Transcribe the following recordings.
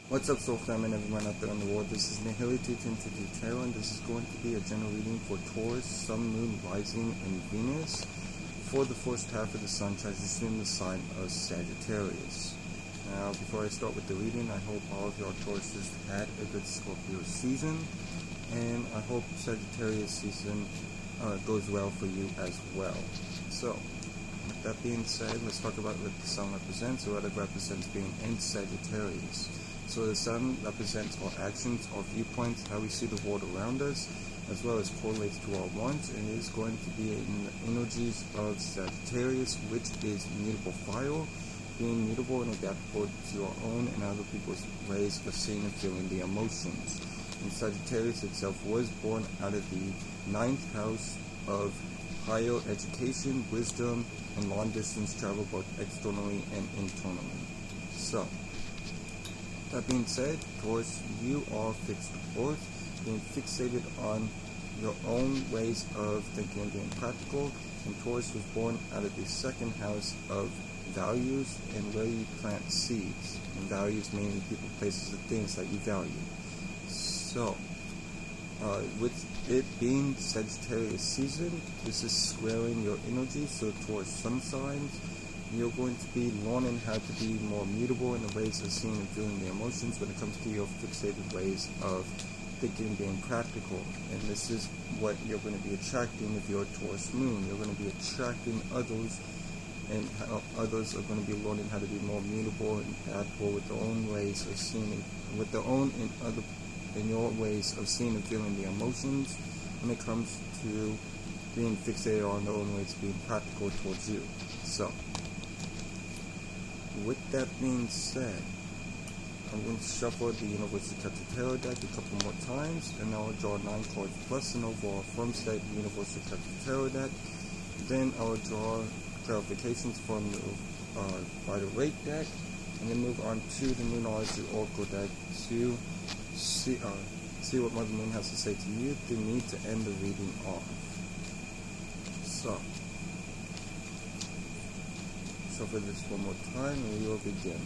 What's up, Soul Family and everyone out there in the world? This is Nihility Tintity Tarot, and this is going to be a general reading for Taurus, Sun, Moon, Rising, and Venus for the first half of the Sun transition in the sign of Sagittarius. Now, before I start with the reading, I hope all of your Tauruses had a good Scorpio season, and I hope Sagittarius season goes well for you as well. So, with that being said, let's talk about what the Sun represents, or what it represents being in Sagittarius. So the Sun represents our actions, our viewpoints, how we see the world around us, as well as correlates to our wants, and is going to be in the energies of Sagittarius, which is mutable fire, being mutable and adaptable to our own and other people's ways of seeing and feeling the emotions. And Sagittarius itself was born out of the 9th house of higher education, wisdom, and long distance travel, both externally and internally. So, that being said, Taurus, you are fixed Earth, being fixated on your own ways of thinking and being practical, and Taurus was born out of the 2nd house of values and where you plant seeds, and values meaning people, places, and things that you value. So, with it being Sagittarius season, this is squaring your energy, so towards some signs, you're going to be learning how to be more mutable in the ways of seeing and feeling the emotions when it comes to your fixated ways of thinking and being practical. And this is what you're going to be attracting if you're a Taurus moon. You're going to be attracting others, and others are going to be learning how to be more mutable and adaptable with their own ways of seeing it, with their own and your ways of seeing and feeling the emotions when it comes to being fixated on their own ways of being practical towards you. So, with that being said, I'm going to shuffle the Universal Tarot deck a couple more times, and I'll draw 9 cards plus an overall from said Universal Tarot deck. Then I'll draw clarifications from the Waite deck, and then move on to the Moonology Oracle deck to see what Mother Moon has to say to you. They need to end the reading off. So, shuffle this one more time and we will begin.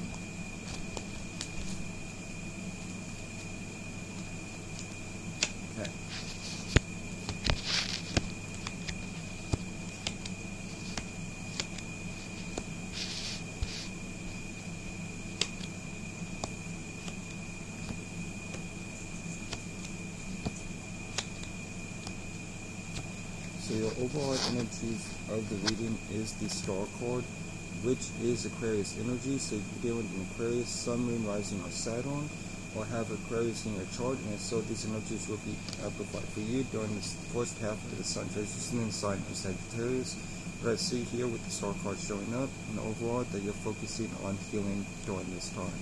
Okay. So your overall energies of the reading is the Star card, which is Aquarius energy. So if you're dealing with an Aquarius, Sun, Moon, Rising, or Saturn, or have Aquarius in your chart, and so these energies will be amplified for you during this first half of the Sun transition in the sign of Sagittarius. But I see here with the Star card showing up, and overall that you're focusing on healing during this time.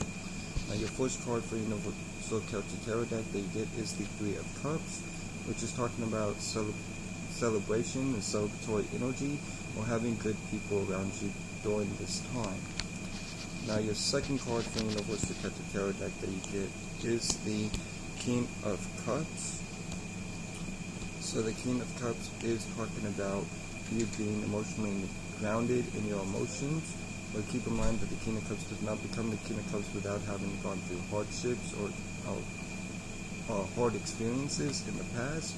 Now your first card for Universal Tarot deck that you get is the 3 of Cups, which is talking about celebration and celebratory energy, or having good people around you during this time. Now your second card for the Universal Tarot deck that you get is the King of Cups. So the King of Cups is talking about you being emotionally grounded in your emotions, but keep in mind that the King of Cups does not become the King of Cups without having gone through hardships or hard experiences in the past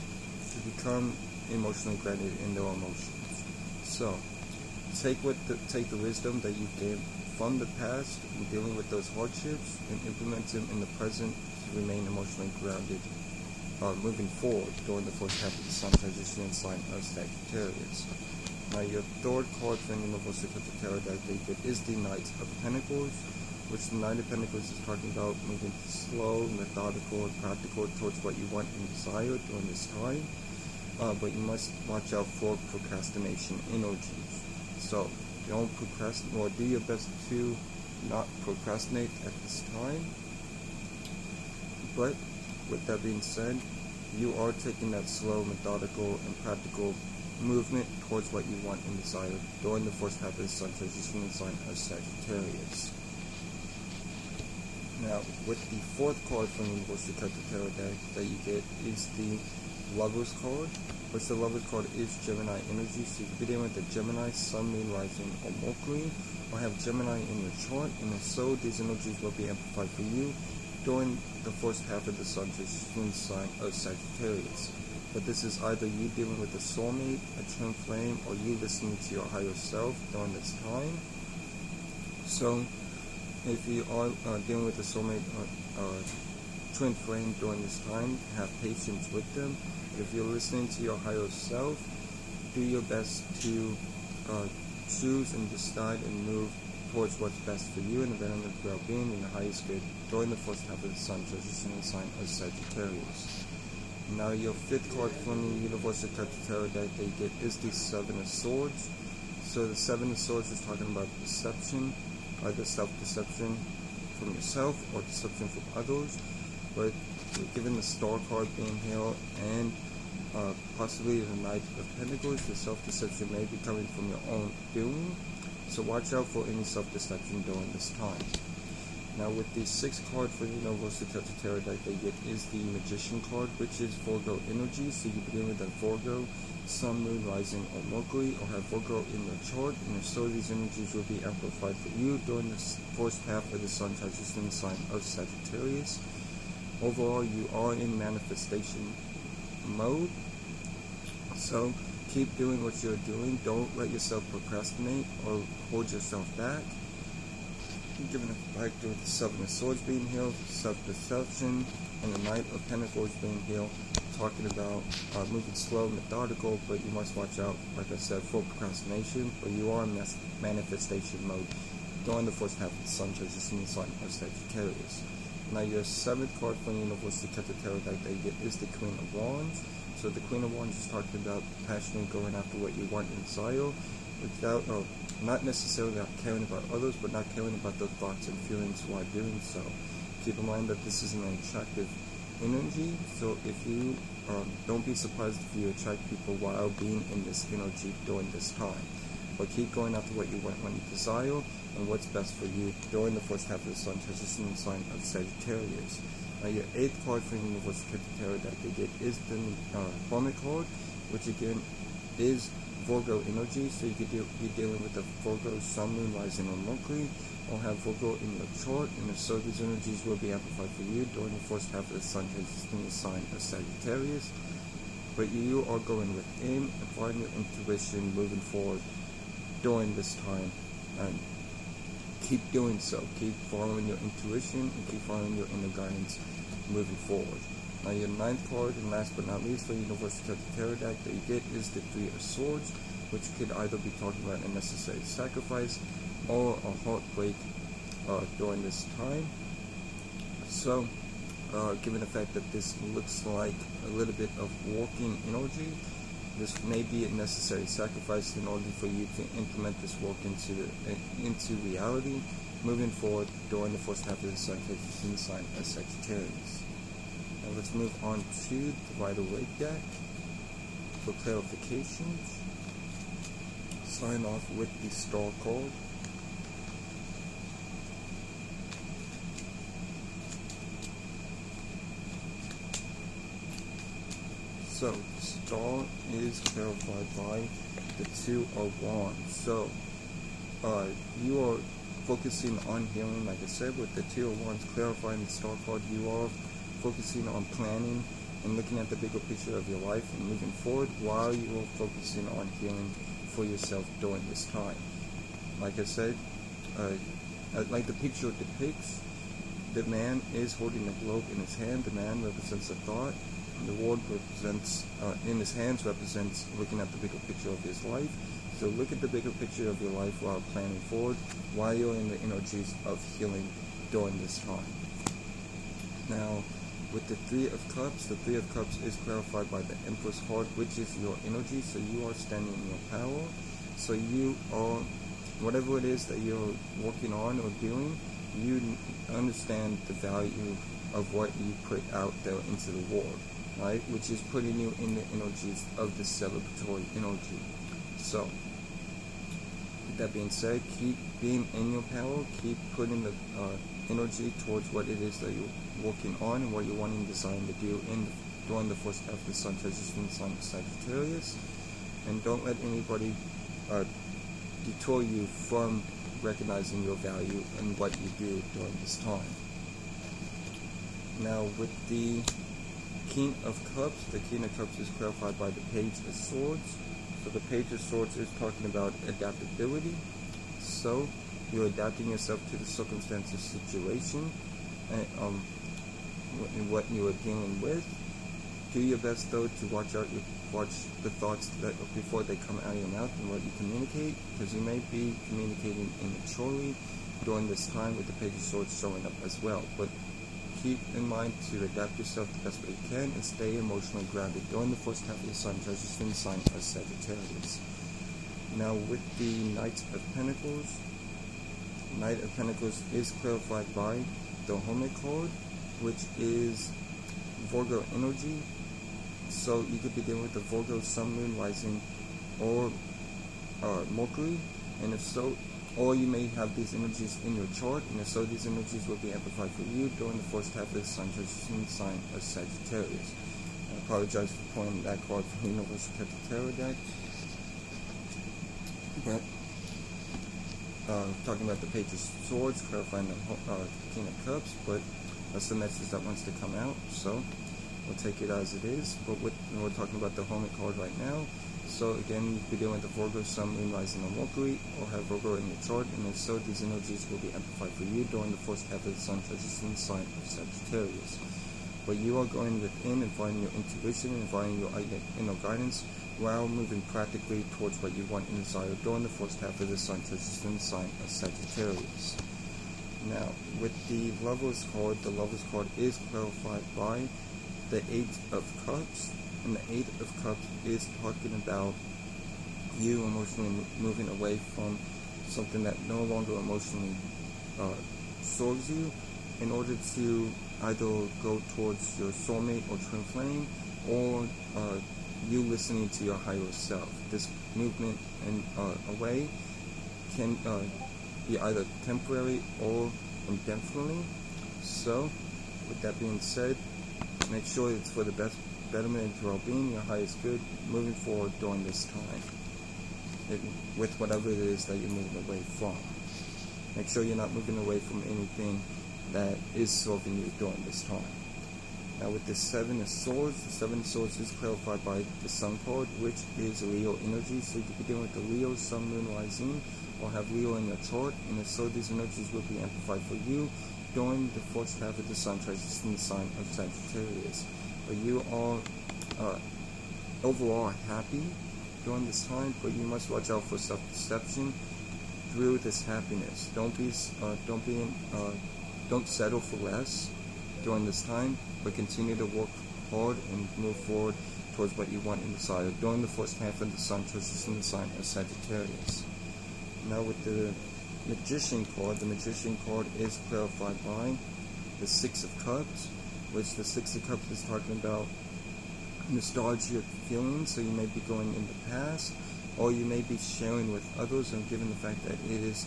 to become emotionally grounded in their emotions. So take the wisdom that you've gained from the past in dealing with those hardships and implement them in the present to remain emotionally grounded moving forward during the first half of the Sun transition in sign of Sagittarius. Now your third card from the Universal Tarot deck that you get is the Knight of Pentacles, which the Knight of Pentacles is talking about moving slow, methodical, and practical towards what you want and desire during this time. But you must watch out for procrastination energies. So don't procrastinate, or do your best to not procrastinate at this time. But with that being said, you are taking that slow, methodical, and practical movement towards what you want and desire during the first half of the Sun transition in sign of Sagittarius. Now, with the fourth card from the Universal Tarot deck that you get is the Lover's card, which the Lover's card is Gemini energy. So you could be dealing with the Gemini, Sun, Moon, Rising, or Mercury, or have Gemini in your chart, and if so, these energies will be amplified for you during the first half of the sun transition sign of Sagittarius. But this is either you dealing with a soulmate, a twin flame, or you listening to your higher self during this time. So, if you are dealing with a soulmate or twin flame during this time, have patience with them. If you're listening to your higher self, do your best to choose and decide and move towards what's best for you and the betterment of well-being and the highest good during the first half of the sun transition sign of Sagittarius. Now your fifth card from the Universal Tarot deck that you get is the Seven of Swords. So the Seven of Swords is talking about deception, either self-deception from yourself or deception from others. But given the Star card being here and possibly the Knight of Pentacles, the self-deception may be coming from your own doing. So watch out for any self-deception during this time. Now with the sixth card for the Universal Tarot deck that you get is the Magician card, which is Virgo energy. So you begin with a Virgo, Sun, Moon, Rising, or Mercury, or have Virgo in your chart, and if so, these energies will be amplified for you during the first half of the sun transition sign of Sagittarius. Overall, you are in manifestation mode, so keep doing what you're doing. Don't let yourself procrastinate or hold yourself back. Giving it back to the Seven of Swords being healed, self-deception, and the Knight of Pentacles being healed, talking about moving slow, methodical, but you must watch out, like I said, for procrastination, but you are in manifestation mode during the first half of the sun transition sign of Sagittarius. Now your seventh card from the Universal Tarot deck that you get is the Queen of Wands. So the Queen of Wands is talking about passionately going after what you want and desire, without, not necessarily not caring about others, but not caring about the thoughts and feelings while doing so. Keep in mind that this is an attractive energy, so if you don't be surprised if you attract people while being in this energy during this time. But keep going after what you want when you desire and what's best for you during the first half of the sun transition sign of Sagittarius. Now your eighth card for the Universal Tarot deck you get is the Hermit card, which again is Virgo energy, so you could be dealing with the Virgo, Sun, Moon, Rising, or Mercury, or have Virgo in your chart, and if so, these energies will be amplified for you during the first half of the sun transition sign of Sagittarius. But you are going within and finding your intuition moving forward during this time, and keep doing so. Keep following your intuition and keep following your inner guidance moving forward. Now your ninth card, and last but not least for the Universal Tarot deck that you get is the Three of Swords, which could either be talking about a necessary sacrifice or a heartbreak during this time. So given the fact that this looks like a little bit of walking energy, this may be a necessary sacrifice in order for you to implement this work into reality moving forward during the first half of the sun transition sign of Sagittarius. Now let's move on to the Waite deck for clarifications. Sign off with the Star card. So the Star is clarified by the Two of Wands. So you are focusing on healing, like I said, with the Two of Wands clarifying the Star card. You are focusing on planning and looking at the bigger picture of your life and moving forward while you are focusing on healing for yourself during this time. Like I said, like the picture depicts, the man is holding a globe in his hand. The man represents a thought, and the word represents, in his hands represents looking at the bigger picture of his life. So look at the bigger picture of your life while planning forward, while you're in the energies of healing during this time. Now, with the Three of Cups, the Three of Cups is clarified by the Empress card, which is your energy. So you are standing in your power. So you are, whatever it is that you're working on or doing, you understand the value of what you put out there into the world, right? Which is putting you in the energies of the celebratory energy. So, with that being said, keep being in your power, keep putting the energy towards what it is that you're working on and what you're wanting, desiring to do during the first half of the sun transition sign of Sagittarius, and don't let anybody detour you from recognizing your value and what you do during this time. Now with the King of Cups, the King of Cups is clarified by the Page of Swords. So the Page of Swords is talking about adaptability. So you're adapting yourself to the circumstances, situation, and what you are dealing with. Do your best though to watch the thoughts that before they come out of your mouth and what you communicate, because you may be communicating immaturely during this time with the Page of Swords showing up as well. But keep in mind to adapt yourself the best way you can and stay emotionally grounded during the first half of the Sun transition in the sign of Sagittarius. Now with the Knight of Pentacles, Knight of Pentacles is clarified by the Hermit card, which is Virgo energy. So you could be dealing with the Virgo Sun, Moon, Rising, or Mercury, and if so, or you may have these energies in your chart, and if so, these energies will be amplified for you during the first half of the Sun transition sign of Sagittarius. I apologize for pulling that card from the Universal Celtic Tarot deck, but talking about the Page of Swords, clarifying the King of Cups, but that's the message that wants to come out, so we'll take it as it is. But we're talking about the Hermit card right now. So again, you could be dealing with the Virgo, Sun, Moon, Rising, or Mercury, or have Virgo in your chart, and if so, these energies will be amplified for you during the first half of the Sun transition sign of Sagittarius. But you are going within and finding your intuition and finding your inner guidance while moving practically towards what you want and desire during the first half of the Sun transition sign of Sagittarius. Now, with the Lovers card, the Lovers card is clarified by the Eight of Cups, and the Eight of Cups is talking about you emotionally moving away from something that no longer emotionally serves you in order to either go towards your soulmate or twin flame, or you listening to your higher self. This movement and away can be either temporary or indefinitely. So, with that being said, make sure it's for the betterment of your well-being, your highest good, moving forward during this time, with whatever it is that you're moving away from. Make sure you're not moving away from anything that is serving you during this time. Now with the Seven of Swords, the Seven of Swords is clarified by the Sun card, which is Leo energy. So you could be dealing with the Leo, Sun, Moon, Rising, or have Leo in your chart, and if so, these energies will be amplified for you during the first half of the Sun transition in the sign of Sagittarius. But you are overall happy during this time, but you must watch out for self-deception through this happiness. Don't settle for less during this time, but continue to work hard and move forward towards what you want and desire during the first half of the Sun transition in the sign of Sagittarius. Now with the Magician card, the Magician card is clarified by the Six of Cups, which the Six of Cups is talking about nostalgic feelings. So you may be going in the past, or you may be sharing with others, and given the fact that it is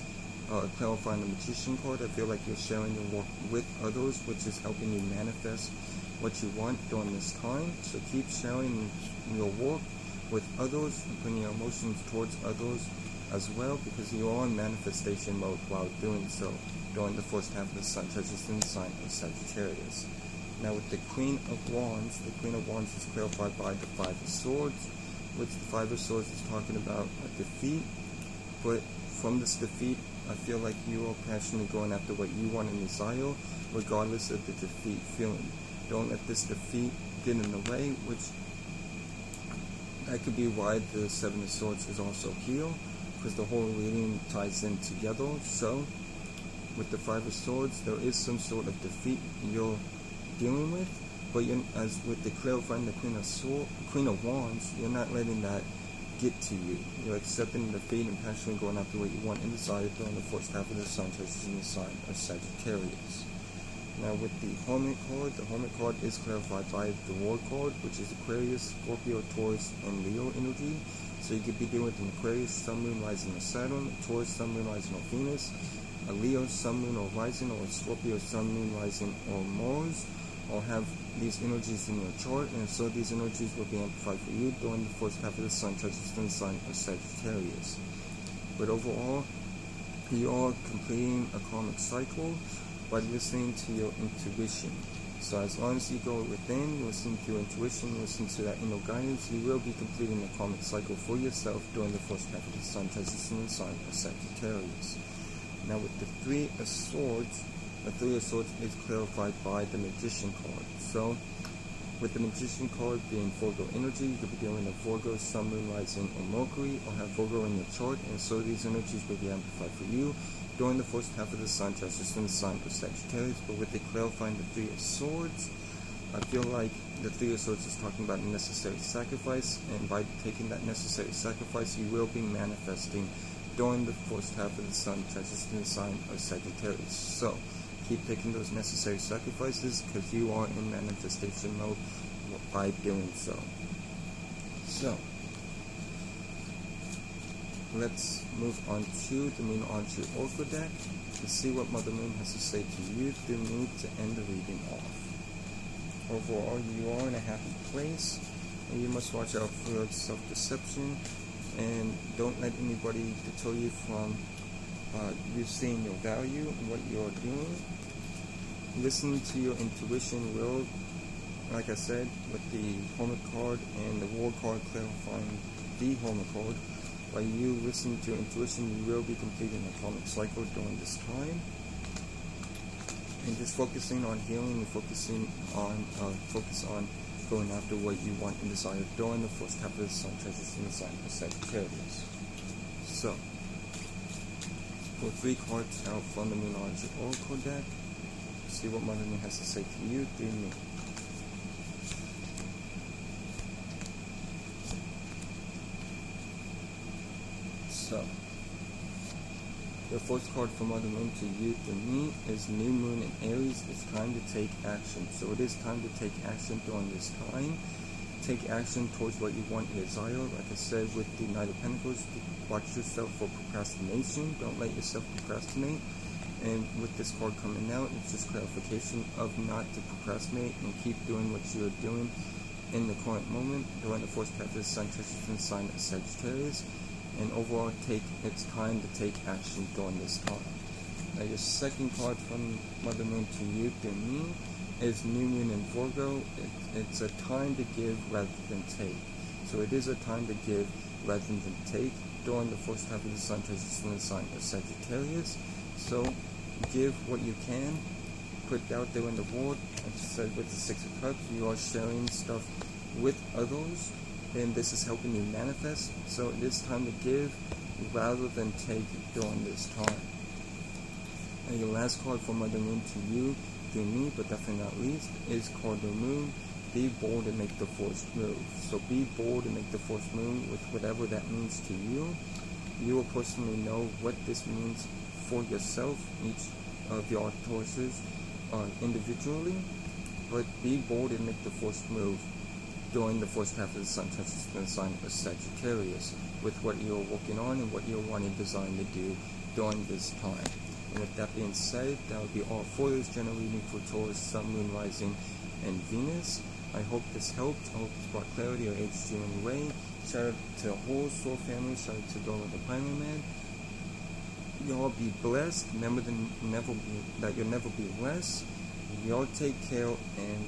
clarifying the Magician card, I feel like you're sharing your work with others, which is helping you manifest what you want during this time. So keep sharing your work with others and putting your emotions towards others as well, because you are in manifestation mode while doing so during the first half of the Sun transition in the sign of Sagittarius. Now with the Queen of Wands, the Queen of Wands is clarified by the Five of Swords, which the Five of Swords is talking about a defeat. But from this defeat, I feel like you are passionately going after what you want and desire, regardless of the defeat feeling. Don't let this defeat get in the way, which that could be why the Seven of Swords is also here, because the whole reading ties in together. So with the Five of Swords, there is some sort of defeat you're dealing with, but as with the clarifying the Queen of Wands, you're not letting that get to you. You're accepting the defeat and passionately going after what you want and desire during the first half of the Sun transition in the sign of Sagittarius. Now with the Hermit card is clarified by the War card, which is Aquarius, Scorpio, Taurus, and Leo energy. So you could be dealing with an Aquarius, Sun, Moon, Rising, or Saturn, Taurus, Sun, Moon, Rising, or Venus, a Leo, Sun, Moon, or Rising, or a Scorpio, Sun, Moon, Rising, or Mars, or have these energies in your chart, and so these energies will be amplified for you during the first half of the Sun transition in the sign of Sagittarius. But overall, you are completing a karmic cycle by listening to your intuition. So as long as you go within, listen to intuition, listen to that inner guidance, you will be completing the karmic cycle for yourself during the first half of the sun transition in the sign of Sagittarius. Now with the Three of Swords, the Three of Swords is clarified by the Magician card. So with the Magician card being Virgo energy, you could be dealing with Virgo, Sun, Moon, Rising, or Mercury, or have Virgo in your chart, and so these energies will be amplified for you during the first half of the sun transition in the sign of Sagittarius. But with the clarifying the Three of Swords, I feel like the Three of Swords is talking about necessary sacrifice, and by taking that necessary sacrifice, you will be manifesting during the first half of the sun transition in the sign of Sagittarius. So keep taking those necessary sacrifices, because you are in manifestation mode by doing so. So let's move on to the Moonology Oracle deck to see what Mother Moon has to say to you through me to end the reading off. Overall, you are in a happy place, and you must watch out for self-deception, and don't let anybody deter you from you seeing your value and what you're doing. Listening to your intuition will, like I said, with the Hermit card and the War card clarifying the Hermit card, by you listening to your intuition, you will be completing the karmic cycle during this time. And just focusing on healing and focus on going after what you want and desire during the first half of the sun transition in the sign of Sagittarius. So, pull 3 cards out from the Moonology Oracle deck. See what Mother Moon has to say to you through me. So, the first card from Mother Moon to you through me is New Moon in Aries. It's time to take action. So it is time to take action during this time. Take action towards what you want and desire. Like I said with the Knight of Pentacles, watch yourself for procrastination. Don't let yourself procrastinate. And with this card coming out, it's just clarification of not to procrastinate and keep doing what you're doing in the current moment during the first half of the sun transition sign of Sagittarius. And overall, it's time to take action during this time. Now, your second card from Mother Moon to you through me is New Moon in Virgo. It's a time to give rather than take. So it is a time to give rather than take during the first half of the sun transition in the sign of Sagittarius. So give what you can, put it out there in the world. Like I said, with the Six of Cups, you are sharing stuff with others, and this is helping you manifest. So it is time to give rather than take during this time. And your last card from Mother Moon to you through me, but definitely not least, is Cardinal Moon. Be bold and make the first move. So be bold and make the first move with whatever that means to you. You will personally know what this means for yourself, each of your Tauruses individually, but be bold and make the first move during the first half of the sun transition in the sign of Sagittarius with what you're working on and what you're wanting designed to do during this time. And with that being said, that will be all for this general reading for Taurus, Sun, Moon, Rising, and Venus. I hope this helped. I hope this brought clarity or aided you in any way. Shout out to the whole Soul family. Shout out to Dora the Primary Man. Y'all be blessed. Remember that you'll never be less. Y'all take care and